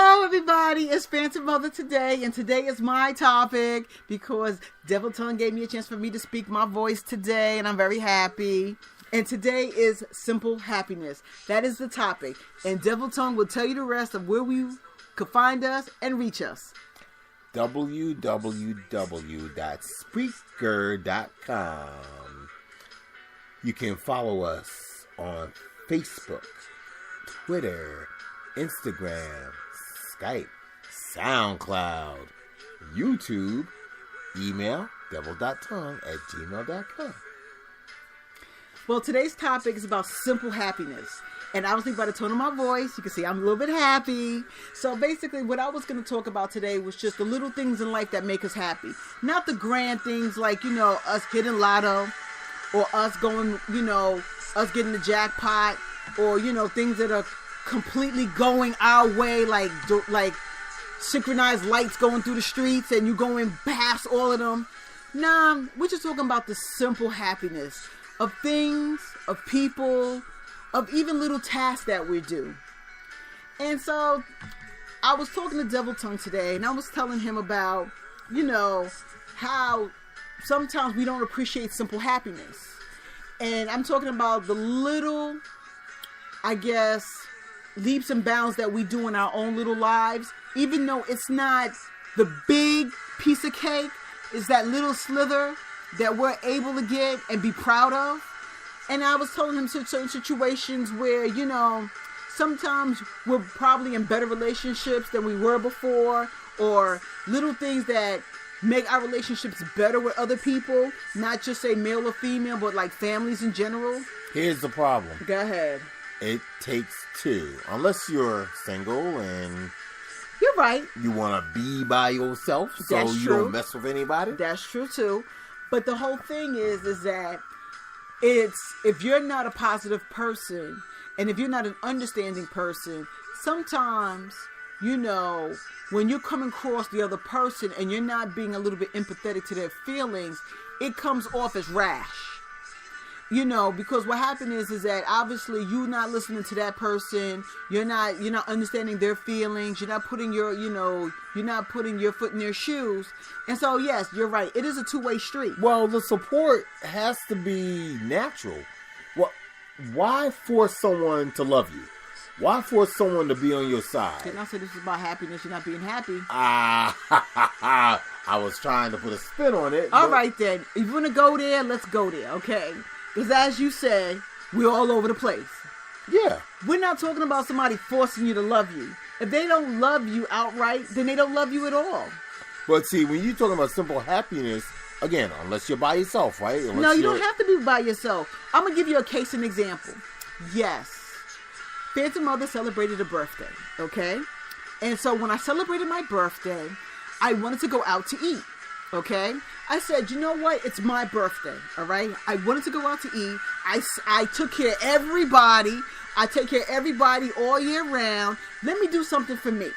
Hello, everybody. It's Phantom Mother today, and today is my topic because Devil Tongue gave me a chance for me to speak my voice today, and I'm very happy. And today is simple happiness. That is the topic, and Devil Tongue will tell you the rest of where we could find us and reach us. www.spreaker.com. You can follow us on Facebook, Twitter, Instagram, Skype, SoundCloud, YouTube, email devil.tongue@gmail.com. Well, today's topic is about simple happiness. And obviously by the tone of my voice, you can see I'm a little bit happy. So basically what I was going to talk about today was just the little things in life that make us happy. Not the grand things like, us hitting lotto or us going, us getting the jackpot or, things that are completely going our way, like synchronized lights going through the streets and you going past all of them. Nah, we're just talking about the simple happiness of things, of people, of even little tasks that we do. And so I was talking to Devil Tongue today and I was telling him about, how sometimes we don't appreciate simple happiness. And I'm talking about the little, leaps and bounds that we do in our own little lives, even though it's not the big piece of cake, it's that little slither that we're able to get and be proud of. And I was telling him certain situations where, sometimes we're probably in better relationships than we were before, or little things that make our relationships better with other people, not just say male or female, but like families in general. Here's the problem. Go ahead. It takes two. Unless you're single and you're right. You want to be by yourself, so That's you true. don't mess with anybody. That's true too. But the whole thing is that if you're not a positive person and if you're not an understanding person, sometimes, when you're coming across the other person and you're not being a little bit empathetic to their feelings, it comes off as rash. Because what happened is that obviously you're not listening to that person. You're not understanding their feelings. You're not putting your foot in their shoes. And so, yes, you're right. It is a two-way street. Well, the support has to be natural. Well, why force someone to love you? Why force someone to be on your side? Didn't I say this is about happiness? You're not being happy. I was trying to put a spin on it. All right, then. If you want to go there, let's go there, okay? Because as you say, we're all over the place. Yeah. We're not talking about somebody forcing you to love you. If they don't love you outright, then they don't love you at all. But see, when you're talking about simple happiness, again, unless you're by yourself, right? No, you don't have to be by yourself. I'm going to give you a case and example. Yes. Phantom Mother celebrated a birthday, okay? And so when I celebrated my birthday, I wanted to go out to eat, okay? I said, you know what? It's my birthday, all right? I wanted to go out to eat. I took care of everybody. I take care of everybody all year round. Let me do something for me.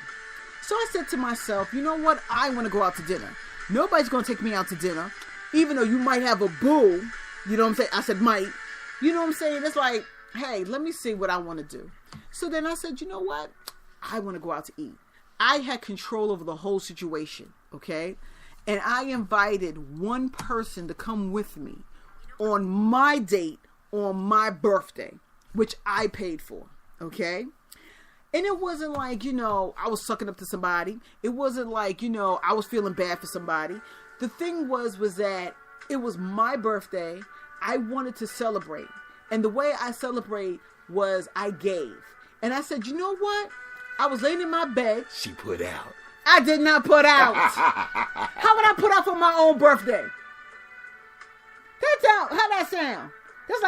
So I said to myself, you know what? I want to go out to dinner. Nobody's going to take me out to dinner, even though you might have a boo. You know what I'm saying? I said, might. You know what I'm saying? It's like, hey, let me see what I want to do. So then I said, you know what? I want to go out to eat. I had control over the whole situation, okay? And I invited one person to come with me on my date on my birthday, which I paid for, okay? And it wasn't like, I was sucking up to somebody. It wasn't like, I was feeling bad for somebody. The thing was that it was my birthday. I wanted to celebrate. And the way I celebrate was I gave. And I said, you know what? I was laying in my bed. She put out. I did not put out. How would I put out for my own birthday? How that sound? That's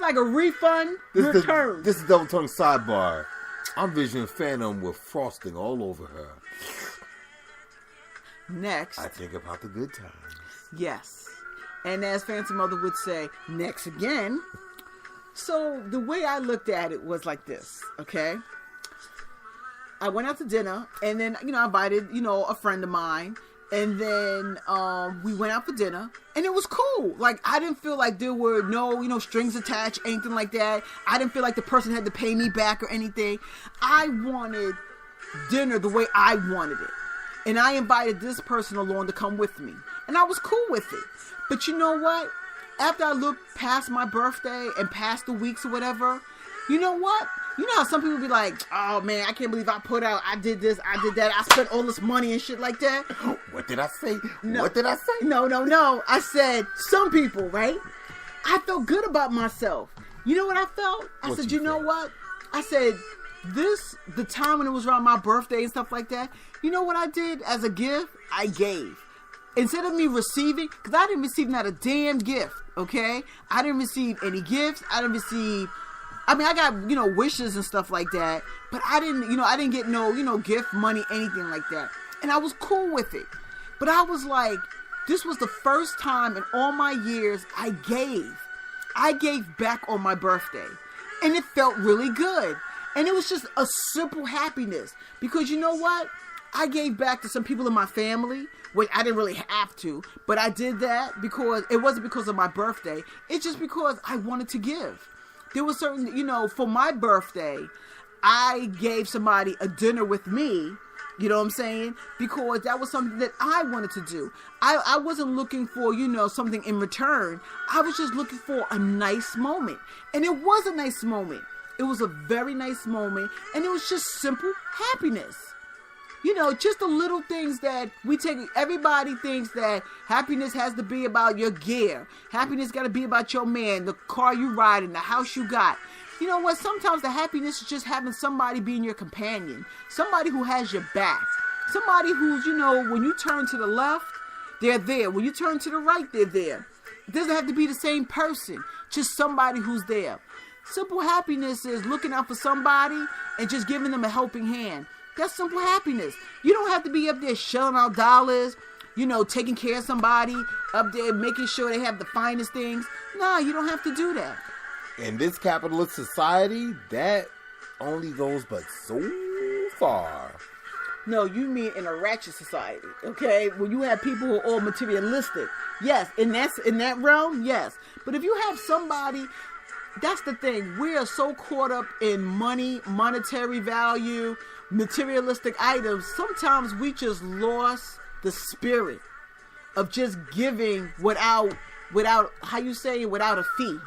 like a refund return. This is Devil Tongue sidebar. I'm visioning Phantom with frosting all over her. Next. I think about the good times. Yes. And as Phantom Mother would say, next again. So the way I looked at it was like this, okay? I went out to dinner, and then, I invited, a friend of mine, and then we went out for dinner, and it was cool. Like, I didn't feel like there were no, strings attached, anything like that. I didn't feel like the person had to pay me back or anything. I wanted dinner the way I wanted it. And I invited this person along to come with me. And I was cool with it. But you know what? After I looked past my birthday and past the weeks or whatever, you know what? You know how some people be like, oh man, I can't believe I did this, I did that, I spent all this money and shit like that. What did I say? No. What did I say? No. I said, some people, right? I felt good about myself. You know what I felt? I said, you know what? I said, the time when it was around my birthday and stuff like that, you know what I did as a gift? I gave. Instead of me receiving, because I didn't receive not a damn gift, okay? I didn't receive any gifts. I got, wishes and stuff like that, but I didn't get no, gift money, anything like that. And I was cool with it. But I was like, this was the first time in all my years I gave back on my birthday. And it felt really good. And it was just a simple happiness. Because you know what? I gave back to some people in my family, which I didn't really have to, but I did that because it wasn't because of my birthday. It's just because I wanted to give. There was certain, for my birthday, I gave somebody a dinner with me, you know what I'm saying? Because that was something that I wanted to do. I wasn't looking for, something in return. I was just looking for a nice moment. And it was a nice moment. It was a very nice moment. And it was just simple happiness. Just the little things that we take. Everybody thinks that happiness has to be about your gear. Happiness got to be about your man, the car you ride in, the house you got. You know what? Sometimes the happiness is just having somebody being your companion. Somebody who has your back. Somebody who's, when you turn to the left, they're there. When you turn to the right, they're there. It doesn't have to be the same person. Just somebody who's there. Simple happiness is looking out for somebody and just giving them a helping hand. That's simple happiness. You don't have to be up there shelling out dollars, taking care of somebody, up there making sure they have the finest things. No, you don't have to do that. In this capitalist society, that only goes but so far. No, you mean in a ratchet society, okay? When you have people who are all materialistic. Yes, in that realm, yes. But if you have somebody, that's the thing. We are so caught up in money, monetary value, materialistic items. Sometimes we just lost the spirit of just giving without how you say it, without a fee.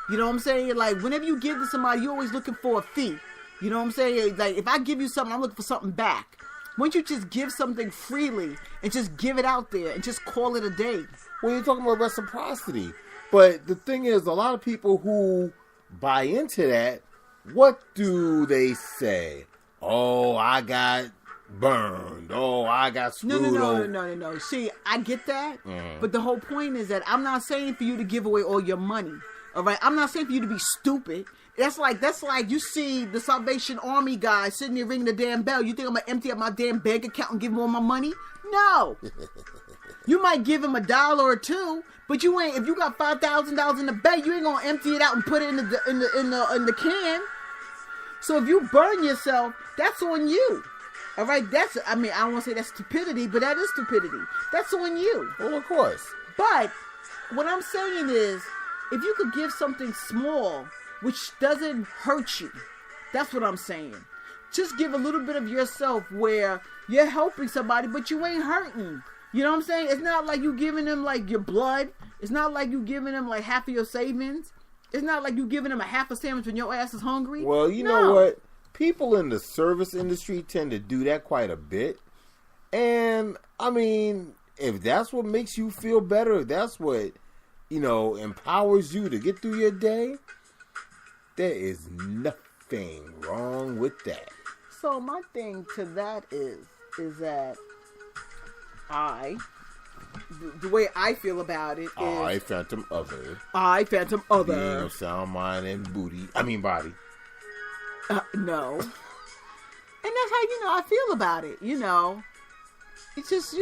You know what I'm saying? Like whenever you give to somebody, you're always looking for a fee. You know what I'm saying? Like if I give you something, I'm looking for something back. Why don't you just give something freely and just give it out there and just call it a day? Well, you're talking about reciprocity. But the thing is, a lot of people who buy into that, what do they say? Oh, I got burned. Oh, I got screwed over. No. See, I get that. But the whole point is that I'm not saying for you to give away all your money. All right? I'm not saying for you to be stupid. That's like you see the Salvation Army guy sitting there ringing the damn bell. You think I'm going to empty up my damn bank account and give him all my money? No. You might give him $1 or $2, but you ain't. If you got $5,000 in the bank, you ain't gonna empty it out and put it in the can. So if you burn yourself, that's on you. All right, I don't want to say that's stupidity, but that is stupidity. That's on you. Well, of course. But what I'm saying is, if you could give something small, which doesn't hurt you, that's what I'm saying. Just give a little bit of yourself where you're helping somebody, but you ain't hurting. You know what I'm saying? It's not like you giving them like your blood. It's not like you giving them like half of your savings. It's not like you giving them a half a sandwich when your ass is hungry. Well, you know what? People in the service industry tend to do that quite a bit. And, I mean, if that's what makes you feel better, if that's what, empowers you to get through your day, there is nothing wrong with that. So my thing to that is that the way I feel about it is... Phantom Other. Being of sound mind and body. No. And that's how, I feel about it, It's just,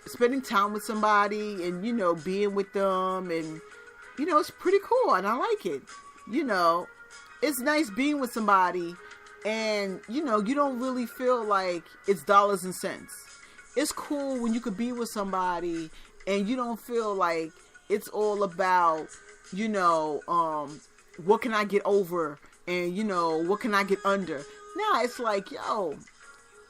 spending time with somebody and, being with them and, it's pretty cool and I like it. It's nice being with somebody and, you don't really feel like it's dollars and cents. It's cool when you could be with somebody and you don't feel like it's all about, what can I get over and, what can I get under? Nah, it's like,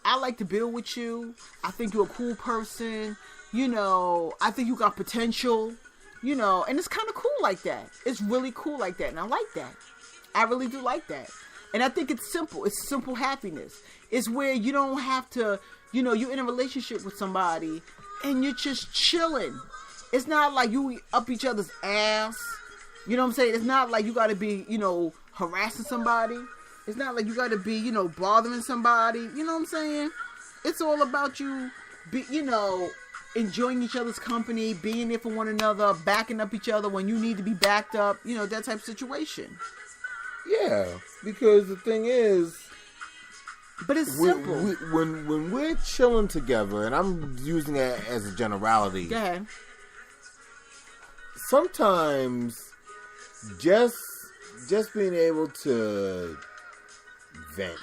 I like to build with you. I think you're a cool person. I think you got potential. And it's kind of cool like that. It's really cool like that. And I like that. I really do like that. And I think it's simple. It's simple happiness. It's where you don't have to, you're in a relationship with somebody and you're just chilling. It's not like you up each other's ass. You know what I'm saying? It's not like you got to be, harassing somebody. It's not like you got to be, bothering somebody. You know what I'm saying? It's all about you, enjoying each other's company, being there for one another, backing up each other when you need to be backed up. That type of situation. Yeah, because the thing is, but it's simple. When we're chilling together, and I'm using that as a generality. Go ahead. Sometimes just being able to vent,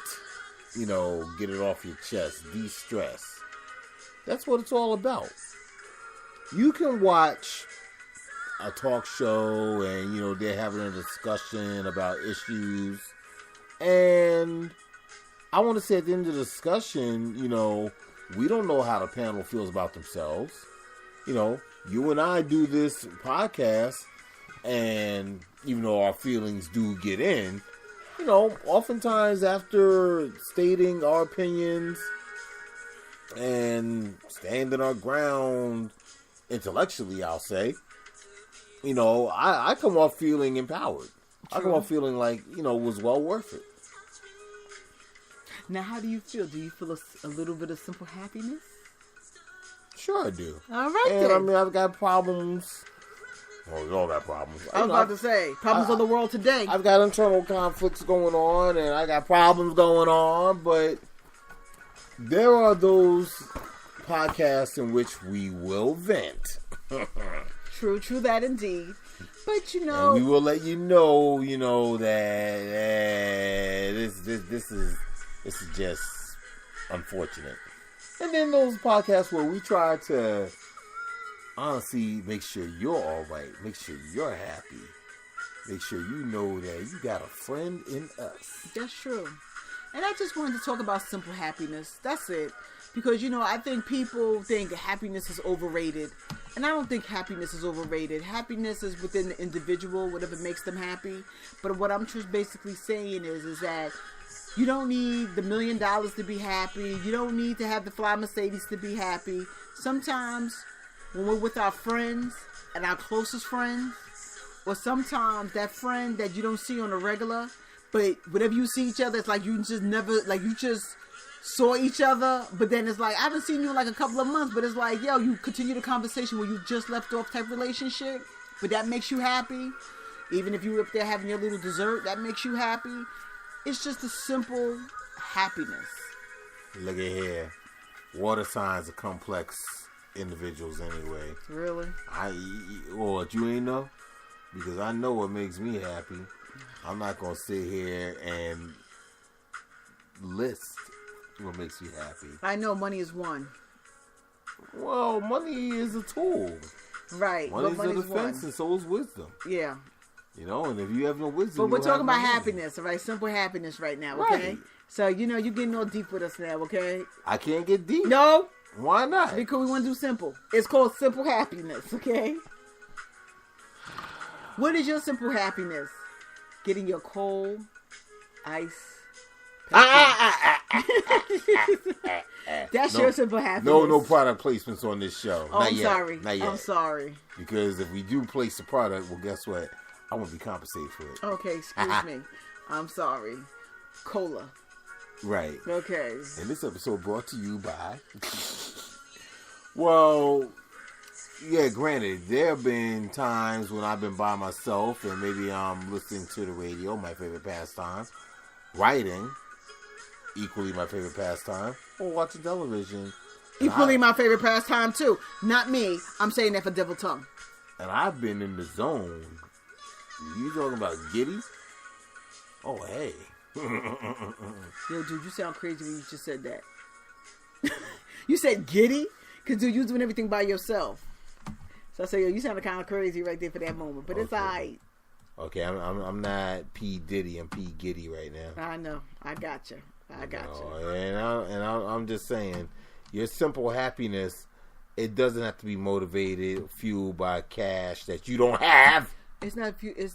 get it off your chest, de-stress. That's what it's all about. You can watch a talk show and, they're having a discussion about issues. And I want to say at the end of the discussion, we don't know how the panel feels about themselves. You and I do this podcast, and even though our feelings do get in, oftentimes after stating our opinions and standing our ground intellectually, I'll say, I come off feeling empowered. True. I come off feeling like, it was well worth it. Now, how do you feel? Do you feel a little bit of simple happiness? Sure I do. All right, then. I mean, I've got problems. Well, we all got problems. I was about to say, problems of the world today. I've got internal conflicts going on, and I got problems going on, but there are those podcasts in which we will vent. True that indeed. But and we will let you know, that this is just unfortunate. And then those podcasts where we try to honestly make sure you're all right, make sure you're happy, make sure you know that you got a friend in us. That's true. And I just wanted to talk about simple happiness. That's it. Because, I think people think happiness is overrated. And I don't think happiness is overrated. Happiness is within the individual, whatever makes them happy. But what I'm just basically saying is that you don't need the $1 million to be happy. You don't need to have the fly Mercedes to be happy. Sometimes when we're with our friends and our closest friends, or sometimes that friend that you don't see on a regular, but whenever you see each other, it's like you just saw each other, but then it's like, I haven't seen you in like a couple of months, but it's like, you continue the conversation where you just left off type relationship, but that makes you happy. Even if you're up there having your little dessert, that makes you happy. It's just a simple happiness. Look at here. Water signs are complex individuals anyway. Really? What you ain't know? Because I know what makes me happy. I'm not going to sit here and list what makes you happy. I know money is one. Well, money is a tool. Right. Money's a defense and so is wisdom. Yeah. And if you have no wisdom, but we're talking about happiness, all right? Simple happiness right now, okay? Right. So, you're getting all deep with us now, okay? I can't get deep. No. Why not? Because we want to do simple. It's called simple happiness, okay? What is your simple happiness? Getting your cold ice. That's your simple happiness. No product placements on this show. Oh, Not I'm yet. sorry. Not yet. I'm sorry. Because if we do place the product, well, guess what? I won't be compensated for it. Okay, excuse me. I'm sorry. Cola. Right. Okay. And this episode brought to you by... Well, yeah, granted, there have been times when I've been by myself and maybe I'm listening to the radio, my favorite pastime, writing, equally my favorite pastime, or watching television. Equally my favorite pastime, too. Not me. I'm saying that for Devil Tongue. And I've been in the zone. You talking about giddy? Oh, hey. Yo, dude, you sound crazy when you just said that. You said giddy? Because, dude, you was doing everything by yourself. So I say, yo, you sounded kind of crazy right there for that moment. But it's all right. Okay, I'm not P. Diddy. I'm P. Giddy right now. I know. I gotcha. I got you. I'm just saying, your simple happiness, it doesn't have to be motivated, fueled by cash that you don't have. It's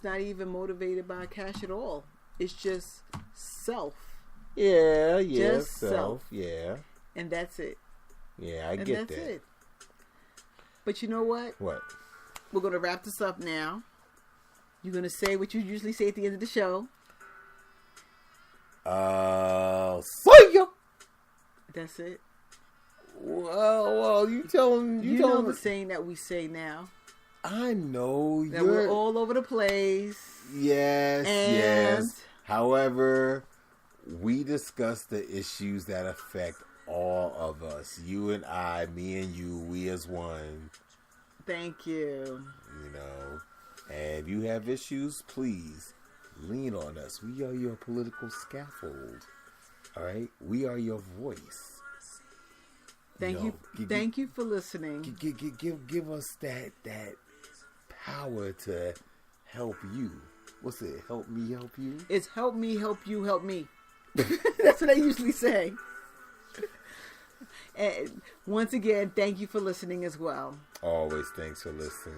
not even motivated by cash at all. It's just self. Yeah, just self. Yeah. And that's it. Yeah, I get that. That's it. But you know what? What? We're going to wrap this up now. You're going to say what you usually say at the end of the show. See ya! That's it. Well, you tell them. You know the saying that we say now. I know. That we're all over the place. Yes. However, we discuss the issues that affect all of us. You and I, me and you, we as one. Thank you. You know, and if you have issues, please lean on us. We are your political scaffold. All right? We are your voice. Thank you for listening. Give us that power to help you. What's it? Help me help you? It's help me help you help me. That's what I usually say. And once again, thank you for listening as well. Always thanks for listening.